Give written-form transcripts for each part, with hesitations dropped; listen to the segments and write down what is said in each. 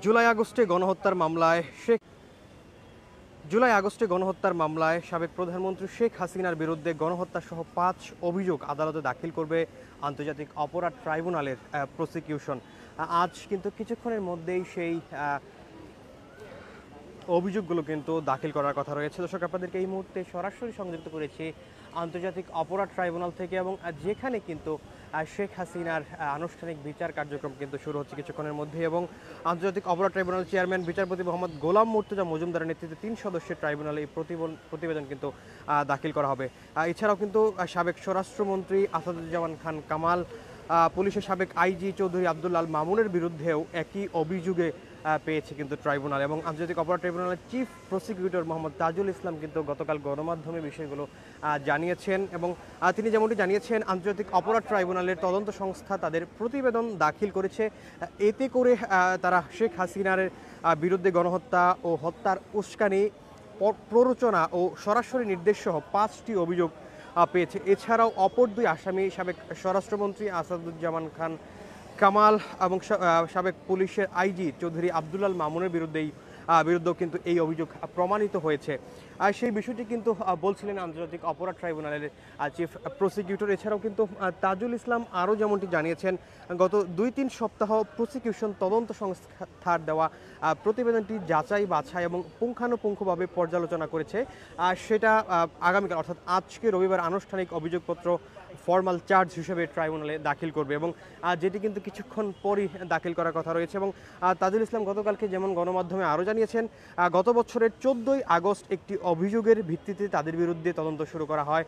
জুলাই আগস্টে গণহত্যার মামলায় সাবেক প্রধানমন্ত্রী শেখ হাসিনার বিরুদ্ধে গণহত্যা সহ ৫ অভিযোগ আদালতে দাখিল করবে আন্তর্জাতিক অপরাধ ট্রাইব্যুনালের প্রসিকিউশন। আজ কিন্তু কিছুক্ষণের মধ্যেই সেই অভিযোগগুলো কিন্তু দাখিল করার কথা রয়েছে। দর্শক, আপনাদেরকে এই মুহূর্তে সরাসরি সংযুক্ত করেছি আন্তর্জাতিক অপরাধ ট্রাইব্যুনাল থেকে, এবং যেখানে কিন্তু শেখ হাসিনার আনুষ্ঠানিক বিচার কার্যক্রম কিন্তু শুরু হচ্ছে কিছুক্ষণের মধ্যে। এবং আন্তর্জাতিক অপরাধ ট্রাইব্যুনাল চেয়ারম্যান বিচারপতি মোহাম্মদ গোলাম মুর্তজা মজুমদারের নেতৃত্বে ৩ সদস্যের ট্রাইব্যুনালে এই প্রতিবেদন কিন্তু দাখিল করা হবে। এছাড়াও কিন্তু সাবেক স্বরাষ্ট্রমন্ত্রী আসাদুজ্জামান খান কামাল, পুলিশের সাবেক আইজি চৌধুরী আব্দুল আল মামুনের বিরুদ্ধেও একই অভিযোগে পেয়েছে কিন্তু ট্রাইব্যুনাল। এবং আন্তর্জাতিক অপরাধ ট্রাইব্যুনালের চিফ প্রসিকিউটর মোহাম্মদ তাজুল ইসলাম কিন্তু গতকাল গণমাধ্যমে বিষয়গুলো জানিয়েছেন, এবং তিনি যেমনটি জানিয়েছেন, আন্তর্জাতিক অপরাধ ট্রাইব্যুনালের তদন্ত সংস্থা তাদের প্রতিবেদন দাখিল করেছে। এতে করে তারা শেখ হাসিনার বিরুদ্ধে গণহত্যা ও হত্যার উস্কানি, প্ররোচনা ও সরাসরি নির্দেশ সহ 5টি অভিযোগ পেয়েছে। এছাড়াও অপর 2 আসামি সাবেক স্বরাষ্ট্রমন্ত্রী আসাদুজ্জামান খান কামাল এবং সাবেক পুলিশের আইজি চৌধুরী আব্দুল আল মামুনের বিরুদ্ধেও কিন্তু এই অভিযোগ প্রমাণিত হয়েছে। সেই বিষয়টি কিন্তু বলছিলেন আন্তর্জাতিক অপরাধ ট্রাইব্যুনালের চিফ প্রসিকিউটর। এছাড়াও কিন্তু তাজুল ইসলাম আরও যেমনটি জানিয়েছেন, গত 2-3 সপ্তাহ প্রসিকিউশন তদন্ত সংস্থার দেওয়া প্রতিবেদনটি যাচাই বাছাই এবং পুঙ্খানুপুঙ্খভাবে পর্যালোচনা করেছে। সেটা আগামীকাল অর্থাৎ আজকে রবিবার আনুষ্ঠানিক অভিযোগপত্র ফর্মাল চার্জ হিসেবে ট্রাইব্যুনালে দাখিল করবে, এবং যেটি কিন্তু কিছুক্ষণ পরই দাখিল করার কথা রয়েছে। এবং তাজুল ইসলাম গতকালকে যেমন গণমাধ্যমে আরও জানিয়েছেন, গত বছরের 14ই আগস্ট একটি অভিযোগের ভিত্তিতে তাদের বিরুদ্ধে তদন্ত শুরু করা হয়।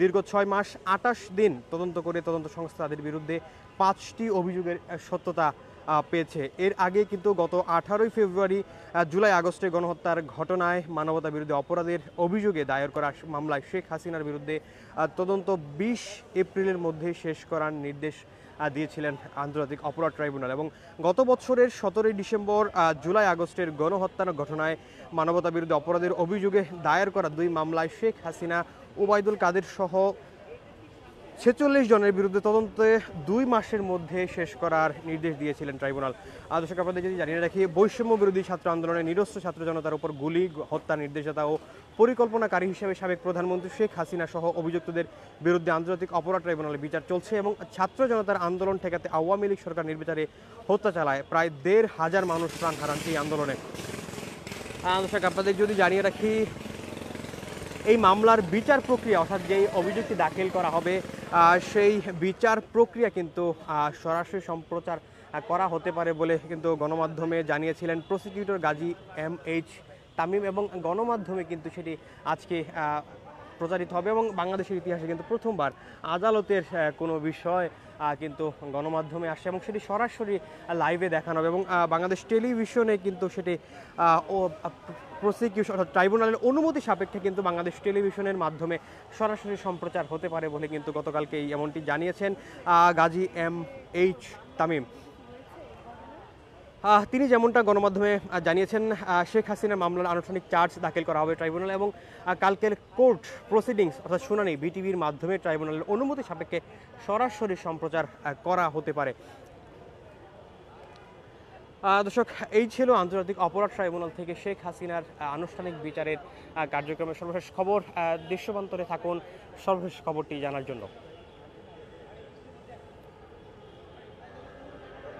দীর্ঘ 6 মাস 28 দিন তদন্ত করে তদন্ত সংস্থা তাদের বিরুদ্ধে 5টি অভিযোগের সত্যতা পেয়েছে। এর আগে কিন্তু গত 18ই ফেব্রুয়ারি জুলাই আগস্টে গণহত্যার ঘটনায় মানবতা বিরোধী অপরাধের অভিযোগে দায়ের করা মামলায় শেখ হাসিনার বিরুদ্ধে তদন্ত 20 এপ্রিলের মধ্যে শেষ করার নির্দেশ দিয়েছিলেন আন্তর্জাতিক অপরাধ ট্রাইব্যুনাল। এবং গত বছরের 17ই ডিসেম্বর জুলাই আগস্টের গণহত্যার ঘটনায় মানবতা বিরোধী অপরাধের অভিযোগে দায়ের করা 2 মামলায় শেখ হাসিনা, ওবায়দুল কাদের সহ 46 জনের বিরুদ্ধে তদন্তে 2 মাসের মধ্যে শেষ করার নির্দেশ দিয়েছিলেন ট্রাইব্যুনাল। দর্শক, আপনাদের যদি জানিয়ে রাখি, বৈষম্য বিরোধী ছাত্র আন্দোলনে নিরস্ত্র ছাত্র জনতার উপর গুলি, হত্যা নির্দেশদাতা ও পরিকল্পনাকারী হিসেবে সাবেক প্রধানমন্ত্রী শেখ হাসিনা সহ অভিযুক্তদের বিরুদ্ধে আন্তর্জাতিক অপরাধ ট্রাইব্যুনালে বিচার চলছে। এবং ছাত্র জনতার আন্দোলন ঠেকাতে আওয়ামী লীগ সরকার নির্বিচারে হত্যা চালায়। প্রায় 1,500 মানুষ প্রাণ হারান এই আন্দোলনে। দর্শক, আপনাদের যদি জানিয়ে রাখি, এই মামলার বিচার প্রক্রিয়া অর্থাৎ যেই অভিযোগটি দাখিল করা হবে সেই বিচার প্রক্রিয়া কিন্তু সরাসরি সম্প্রচার করা হতে পারে বলে কিন্তু গণমাধ্যমে জানিয়েছিলেন প্রসিকিউটর গাজী MH তামিম, এবং গণমাধ্যমে কিন্তু সেটি আজকে প্রচারিত হবে। এবং বাংলাদেশের ইতিহাসে কিন্তু প্রথমবার আদালতের কোনো বিষয় কিন্তু গণমাধ্যমে আসে এবং সেটি সরাসরি লাইভে দেখানো হবে। এবং বাংলাদেশ টেলিভিশনে কিন্তু সেটি প্রসিকিউশন অর্থাৎ ট্রাইব্যুনালের অনুমতি সাপেক্ষে কিন্তু বাংলাদেশ টেলিভিশনের মাধ্যমে সরাসরি সম্প্রচার হতে পারে বলে কিন্তু গতকালকে এমনটি জানিয়েছেন গাজী MH তামিম। তিনি যেমনটা গণমাধ্যমে জানিয়েছেন, শেখ হাসিনার মামলার আনুষ্ঠানিক চার্জ দাখিল করা হবে ট্রাইব্যুনালে, এবং কালকের কোর্ট প্রসিডিংস অর্থাৎ শুনানি বিটিভির মাধ্যমে ট্রাইব্যুনালের অনুমতি সাপেক্ষে সরাসরি সম্প্রচার করা হতে পারে। দর্শক, এই ছিল আন্তর্জাতিক অপরাধ ট্রাইব্যুনাল থেকে শেখ হাসিনার আনুষ্ঠানিক বিচারের কার্যক্রমের সর্বশেষ খবর। দেশান্তরে থাকুন সর্বশেষ খবরটি জানার জন্য।